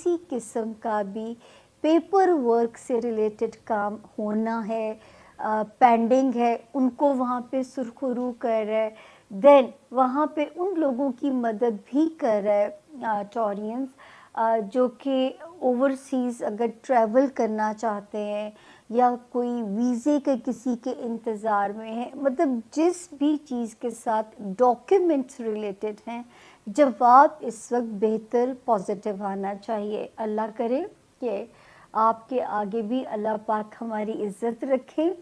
किसी किस्म का भी पेपर वर्क से रिलेटेड काम होना है, पेंडिंग है, उनको वहाँ पे सुरखरू कर रहा है, देन वहाँ पे उन लोगों की मदद भी कर रहा है टॉरियंस जो कि ओवरसीज़ अगर ट्रैवल करना चाहते हैं या कोई वीज़े के किसी के इंतज़ार में है, मतलब जिस भी चीज़ के साथ डॉक्यूमेंट्स रिलेटेड हैं, जवाब इस वक्त बेहतर पॉजिटिव आना चाहिए। अल्लाह करे कि आपके आगे भी अल्लाह पाक हमारी इज़्ज़त रखें।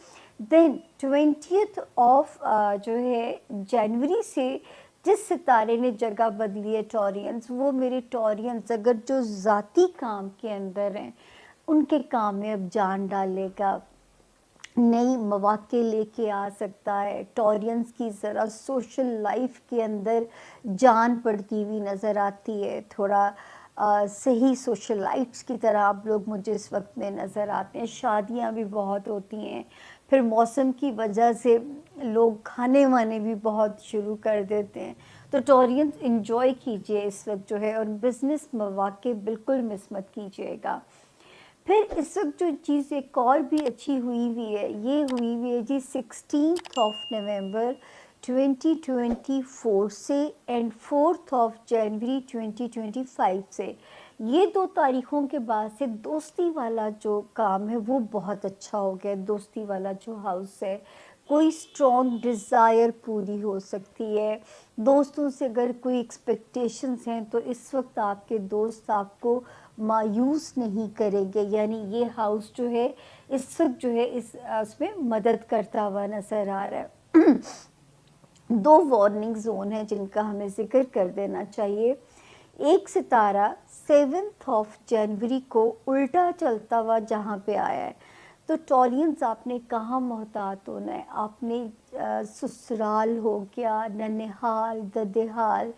देन 20th ऑफ जो है जनवरी से जिस सितारे ने जगह बदली है टॉरियंस, वो मेरे टॉरियंस अगर जो ज़ाती काम के अंदर हैं उनके काम में अब जान डालेगा, नई मौक़े लेके आ सकता है। टॉरियंस की ज़रा सोशल लाइफ के अंदर जान पड़ती हुई नज़र आती है, थोड़ा सही सोशलाइट्स की तरह आप लोग मुझे इस वक्त में नज़र आते हैं। शादियां भी बहुत होती हैं, फिर मौसम की वजह से लोग खाने वाने भी बहुत शुरू कर देते हैं। तो टॉरियंस इंजॉय कीजिए इस वक्त जो है, और बिज़नेस मौक़े बिल्कुल मिस मत कीजिएगा। फिर इस वक्त जो चीज़ एक और भी अच्छी हुई हुई है, ये हुई हुई है जी 16 ऑफ नवंबर 2024 से एंड 4 ऑफ जनवरी 2025 से। ये 2 तारीख़ों के बाद से दोस्ती वाला जो काम है वो बहुत अच्छा हो गया। दोस्ती वाला जो हाउस है, कोई स्ट्रॉन्ग डिज़ायर पूरी हो सकती है। दोस्तों से अगर कोई एक्सपेक्टेशंस हैं तो इस वक्त आपके दोस्त आपको मायूस नहीं करेंगे, यानी ये हाउस जो है इस वक्त जो है इसमें मदद करता हुआ नज़र आ रहा है। 2 वार्निंग जोन है जिनका हमें जिक्र कर देना चाहिए। एक सितारा 7 ऑफ जनवरी को उल्टा चलता हुआ जहाँ पे आया है, तो टॉरियंस आपने कहाँ मोहतात होना है, आपने ससुराल हो गया, ननिहाल, ददेहाल,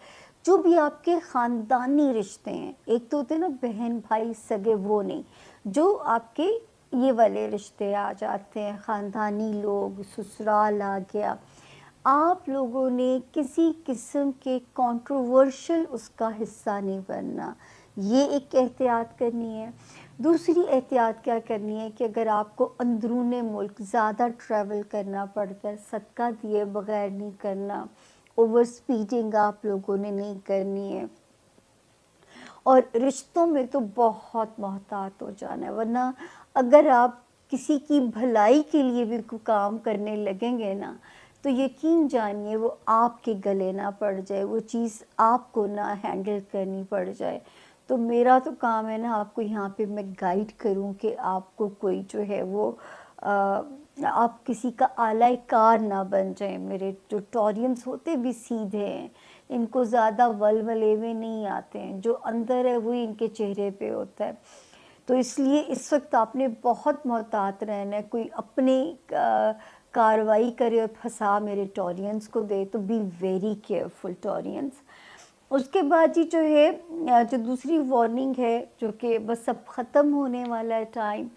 जो भी आपके ख़ानदानी रिश्ते हैं, एक तो होते हैं ना बहन भाई सगे, वो नहीं, जो आपके ये वाले रिश्ते आ जाते हैं, ख़ानदानी लोग, ससुराल आ गया, आप लोगों ने किसी किस्म के कंट्रोवर्शियल उसका हिस्सा नहीं बनना, ये एक एहतियात करनी है। दूसरी एहतियात क्या करनी है कि अगर आपको अंदरूने मुल्क ज़्यादा ट्रैवल करना पड़ता है, सदका दिए बगैर नहीं करना, ओवर स्पीडिंग आप लोगों ने नहीं करनी है, और रिश्तों में तो बहुत मोहतात हो जाना है, वरना अगर आप किसी की भलाई के लिए भी कोई काम करने लगेंगे ना, तो यकीन जानिए वो आपके गले ना पड़ जाए, वो चीज़ आपको ना हैंडल करनी पड़ जाए। तो मेरा तो काम है ना आपको यहाँ पे मैं गाइड करूँ कि आपको कोई जो है वो आप किसी का आला कार ना बन जाए। मेरे जो टॉरियंस होते भी सीधे हैं, इनको ज़्यादा वलवलेवे नहीं आते हैं, जो अंदर है वही इनके चेहरे पे होता है। तो इसलिए इस वक्त आपने बहुत मोहतात रहना है, कोई अपने कार्रवाई करे और फंसा मेरे टॉरियंस को दे, तो बी वेरी केयरफुल टॉरियंस। उसके बाद ही जो है जो दूसरी वार्निंग है, जो कि बस अब ख़त्म होने वाला है टाइम,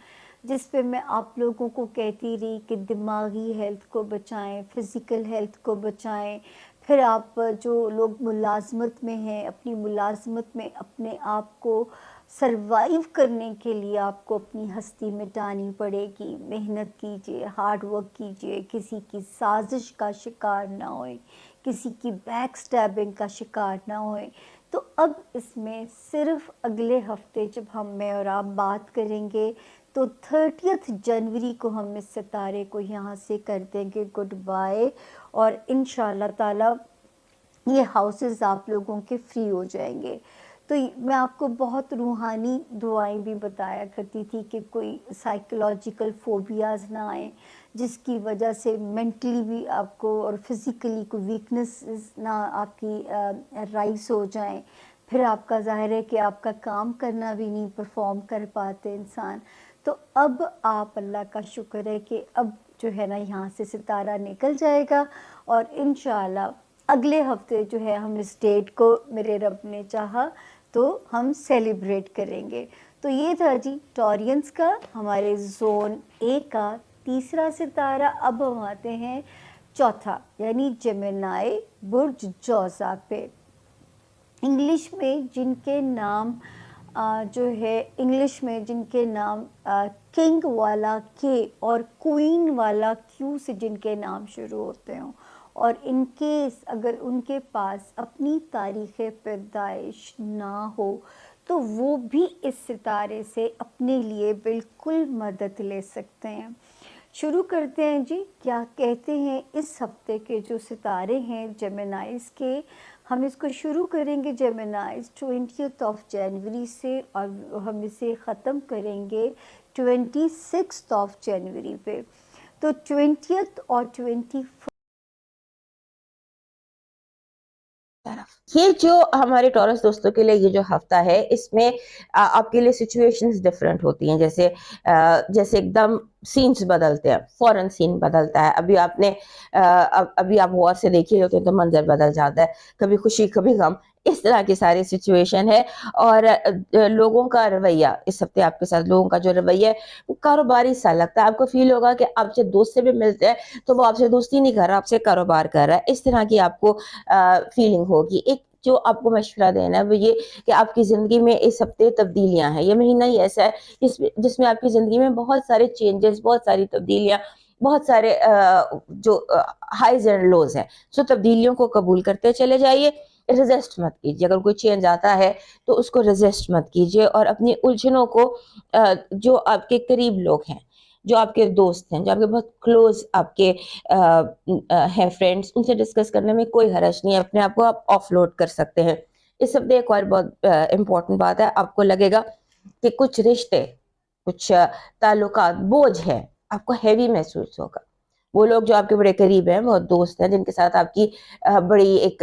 जिस पे मैं आप लोगों को कहती रही कि दिमागी हेल्थ को बचाएं, फ़िज़िकल हेल्थ को बचाएं। फिर आप जो लोग मुलाज़मत में हैं, अपनी मुलाज़मत में अपने आप को सरवाइव करने के लिए आपको अपनी हस्ती मिटानी पड़ेगी। मेहनत कीजिए, हार्ड वर्क कीजिए, किसी की साजिश का शिकार ना होए, किसी की बैक स्टैबिंग का शिकार ना होए। तो अब इसमें सिर्फ अगले हफ्ते जब मैं और आप बात करेंगे, तो 30 जनवरी को हम इस सितारे को यहाँ से कर देंगे गुड बाय, और इंशाल्लाह ताला ये हाउसेस आप लोगों के फ्री हो जाएंगे। तो मैं आपको बहुत रूहानी दुआएं भी बताया करती थी कि कोई साइकोलॉजिकल फोबियाज़ ना आए, जिसकी वजह से मेंटली भी आपको और फिज़िकली कोई वीकनेस ना आपकी राइज हो जाएं, फिर आपका ज़ाहिर है कि आपका काम करना भी नहीं परफॉर्म कर पाते इंसान। तो अब आप अल्लाह का शुक्र है कि अब जो है ना यहाँ से सितारा निकल जाएगा, और इंशाल्लाह अगले हफ्ते जो है हम इस डेट को मेरे रब ने चाहा तो हम सेलिब्रेट करेंगे। तो ये था जी टॉरियंस का हमारे जोन ए का तीसरा सितारा। अब हम आते हैं चौथा, यानी जेमिनी बुर्ज जौज़ा पे। इंग्लिश में जिनके नाम जो है इंग्लिश में जिनके नाम किंग वाला के और क्वीन वाला क्यू से जिनके नाम शुरू होते हों, और इन केस अगर उनके पास अपनी तारीख़ पैदाइश ना हो तो वो भी इस सितारे से अपने लिए बिल्कुल मदद ले सकते हैं। शुरू करते हैं जी, क्या कहते हैं इस हफ्ते के जो सितारे हैं जेमिनाइज़ के। हम इसको शुरू करेंगे जेमिनाइज़ 20th ऑफ जनवरी से और हम इसे ख़त्म करेंगे 26th ऑफ जनवरी पे। तो 20th और 21 ये जो हमारे टॉरस दोस्तों के लिए ये जो हफ्ता है, इसमें आपके लिए सिचुएशंस डिफरेंट होती हैं। जैसे एकदम सीन्स बदलते हैं, फौरन सीन बदलता है। अभी आप वॉर से देखिए होते हैं तो मंजर बदल जाता है, कभी खुशी कभी गम, इस तरह की सारी सिचुएशन है। और लोगों का रवैया इस हफ्ते आपके साथ, लोगों का जो रवैया है वो कारोबारी सा लगता है। आपको फील होगा कि आपसे दोस्त से भी मिलते हैं तो वो आपसे दोस्ती नहीं कर रहा, आपसे कारोबार कर रहा है। इस तरह की आपको फीलिंग होगी। एक जो आपको मशवरा देना है वो ये कि आपकी ज़िंदगी में इस हफ्ते तब्दीलियां हैं। ये महीना ही ऐसा है जिसमें आपकी ज़िंदगी में बहुत सारे चेंजेस, बहुत सारी तब्दीलियां, बहुत सारे जो हाइज एंड लोज हैं। सो तब्दीलियों को कबूल करते चले जाइए, रेजिस्ट मत कीजिए। अगर कोई चेंज आता है तो उसको रेजिस्ट मत कीजिए, और अपनी उलझनों को जो आपके करीब लोग हैं, जो आपके दोस्त हैं, जो आपके बहुत क्लोज आपके हैं फ्रेंड्स, उनसे डिस्कस करने में कोई हर्ज नहीं है। अपने आप को आप ऑफलोड कर सकते हैं। इस हफ्ते एक और बहुत इम्पोर्टेंट बात है, आपको लगेगा कि कुछ रिश्ते, कुछ ताल्लुकात बोझ है, आपको हैवी महसूस होगा। वो लोग जो आपके बड़े करीब हैं, बहुत दोस्त हैं, जिनके साथ आपकी बड़ी एक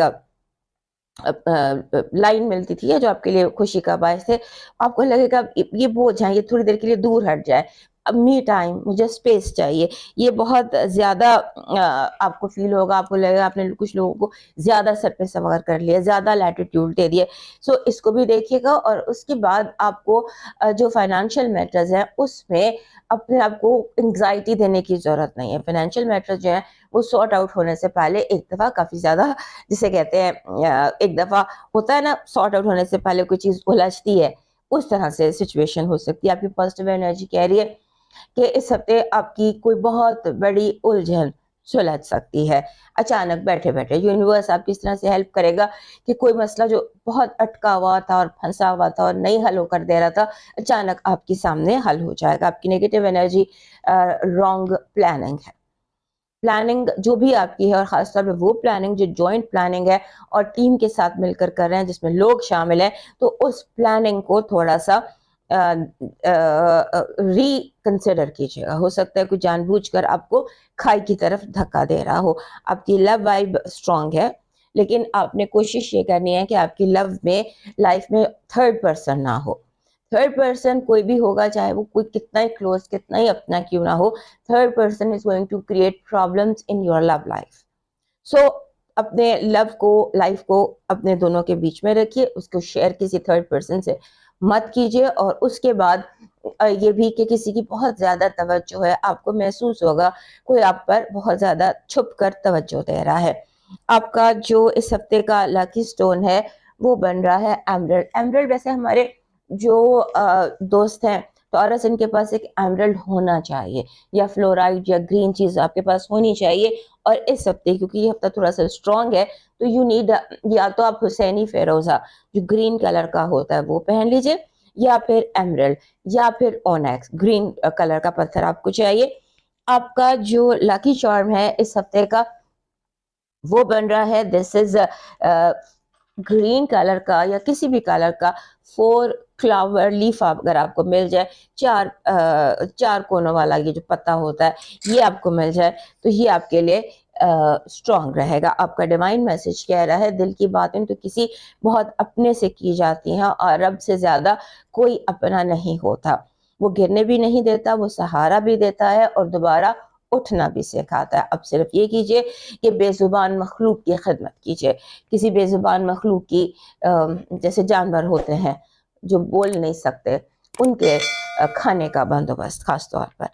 लाइन मिलती थी, या जो आपके लिए खुशी का बायस थे, आपको लगेगा ये बोझ है, ये थोड़ी देर के लिए दूर हट जाए। अब मी टाइम, मुझे स्पेस चाहिए, ये बहुत ज्यादा आपको फील होगा। आपको लगेगा आपने कुछ लोगों को ज्यादा सर पे सवार कर लिया, ज्यादा लैटिट्यूड दे दिए। सो इसको भी देखिएगा। और उसके बाद आपको जो फाइनेंशियल मैटर्स हैं उसमें अपने आप को एंग्जाइटी देने की जरूरत नहीं है। फाइनेंशियल मैटर्स जो है वो सॉर्ट आउट होने से पहले एक दफा काफी ज्यादा, जिसे कहते हैं एक दफा होता है ना, सॉर्ट आउट होने से पहले कोई चीज उलझती है, उस तरह से सिचुएशन हो सकती है। आपकी पॉजिटिव एनर्जी कह रही है कि इस हफ्ते आपकी कोई बहुत बड़ी उलझन सुलझ सकती है। अचानक बैठे बैठे यूनिवर्स आपकी इस तरह से हेल्प करेगा कि कोई मसला जो बहुत अटका हुआ था और फंसा हुआ था और नहीं हल होकर दे रहा था, अचानक आपके सामने हल हो जाएगा। आपकी नेगेटिव एनर्जी रॉन्ग प्लानिंग है। प्लानिंग जो भी आपकी है, और खासतौर पे वो प्लानिंग जो जॉइंट प्लानिंग है और टीम के साथ मिलकर कर रहे हैं, जिसमें लोग शामिल हैं, तो उस प्लानिंग को थोड़ा सा रिकंसिडर कीजिएगा। हो सकता है कोई जानबूझकर आपको खाई की तरफ धक्का दे रहा हो। आपकी लव वाइब स्ट्रांग है, लेकिन आपने कोशिश ये करनी है कि आपकी लव में, लाइफ में थर्ड पर्सन ना हो। थर्ड पर्सन कोई भी होगा, चाहे वो कोई कितना ही क्लोज, कितना ही अपना क्यों ना हो, third person is going to create problems in your love life. So अपने लव को, लाइफ को अपने दोनों के बीच में रखिए, उसको शेयर किसी थर्ड पर्सन से मत कीजिए। और उसके बाद ये भी कि किसी की बहुत ज्यादा तवज्जो है, आपको महसूस होगा कोई आप पर बहुत ज्यादा छुप कर तवज्जो दे रहा है। आपका जो इस हफ्ते का लकी स्टोन है वो बन रहा है एमरल्ड। एमरल्ड वैसे हमारे जो दोस्त हैं टॉरस, इनके पास एक एमरल्ड होना चाहिए, या फ्लोराइड या ग्रीन चीज आपके पास होनी चाहिए। और इस हफ्ते क्योंकि ये हफ्ता थोड़ा सा स्ट्रांग है, तो यू नीड, या तो आप हुसैनी फेरोजा जो ग्रीन कलर का होता है वो पहन लीजिए, या फिर एमरल्ड, या फिर ओनेक्स ग्रीन कलर का पत्थर आपको चाहिए। आपका जो लकी चार्म है इस हफ्ते का वो बन रहा है, दिस इज ग्रीन कलर का या किसी भी कलर का 4 फ्लावर लीफ अगर आपको मिल जाए, चार कोनों वाला ये जो पत्ता होता है, ये आपको मिल जाए तो ये आपके लिए स्ट्रांग रहेगा। आपका डिवाइन मैसेज कह रहा है दिल की बातें तो किसी बहुत अपने से की जाती हैं, और रब से ज्यादा कोई अपना नहीं होता। वो गिरने भी नहीं देता, वो सहारा भी देता है और दोबारा उठना भी सिखाता है। अब सिर्फ ये कीजिए कि बेजुबान मखलूक की खिदमत कीजिए। किसी बेजुबान मखलूक की, जैसे जानवर होते हैं जो बोल नहीं सकते, उनके खाने का बंदोबस्त खास तौर पर